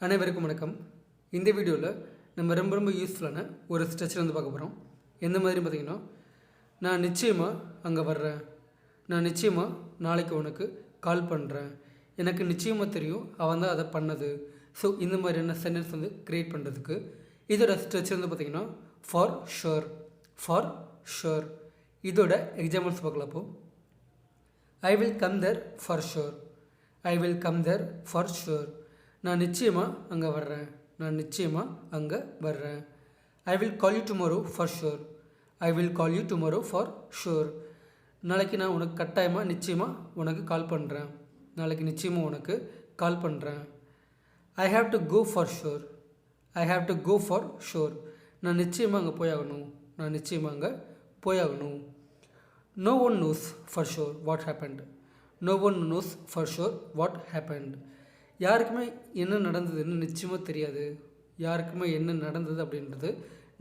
அனைவருக்கும் வணக்கம். இந்த வீடியோவில் நம்ம ரொம்ப யூஸ்ஃபுல்லான ஒரு ஸ்ட்ரெச்சர் வந்து பார்க்க போகிறோம். எந்த மாதிரி பார்த்திங்கன்னா, நான் நிச்சயமாக அங்கே வர்றேன், நான் நிச்சயமாக நாளைக்கு உனக்கு கால் பண்ணுறேன், எனக்கு நிச்சயமாக தெரியும் அவன் தான் அதை பண்ணது. ஸோ இந்த மாதிரியான சென்டென்ஸ் வந்து க்ரியேட் பண்ணுறதுக்கு இதோட ஸ்ட்ரெச்சர் வந்து பார்த்திங்கன்னா ஃபார் ஷுர். இதோட எக்ஸாம்பிள்ஸ் பார்க்கலாம். அப்போது I will come there for sure. நான் நிச்சயமாக அங்கே வர்றேன். I will call you tomorrow for sure. நாளைக்கு நான் உனக்கு கட்டாயமாக நிச்சயமாக உனக்கு கால் பண்ணுறேன். I have to go for sure. நான் நிச்சயமாக அங்கே போயாகணும். No one knows for sure what happened. யாருக்குமே என்ன நடந்ததுன்னு நிச்சயமாக தெரியாது. என்ன நடந்தது அப்படின்றது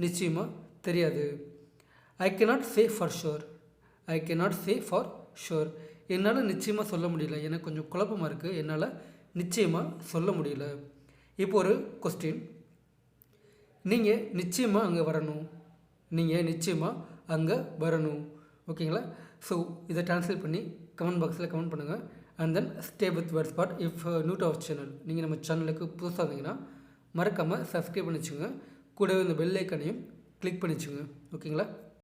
நிச்சயமாக தெரியாது. ஐ cannot say for sure. என்னால் நிச்சயமாக சொல்ல முடியல, எனக்கு கொஞ்சம் குழப்பமாக இருக்குது, என்னால் நிச்சயமாக சொல்ல முடியல. இப்போ ஒரு கொஸ்டின், நீங்கள் நிச்சயமாக அங்கே வரணும். ஓகேங்களா? ஸோ இதை ட்ரான்ஸ்லேட் பண்ணி கமெண்ட் பாக்ஸில் கமெண்ட் பண்ணுங்கள். And then stay with Wordspot. If new to our channel, நீங்கள் நம்ம சேனலுக்கு புதுசாக இருந்தீங்கன்னா மறக்காமல் சப்ஸ்கிரைப் பண்ணிச்சுங்க. கூடவே இந்த பெல் ஐக்கானையும் கிளிக் பண்ணிச்சுங்க. ஓகேங்களா?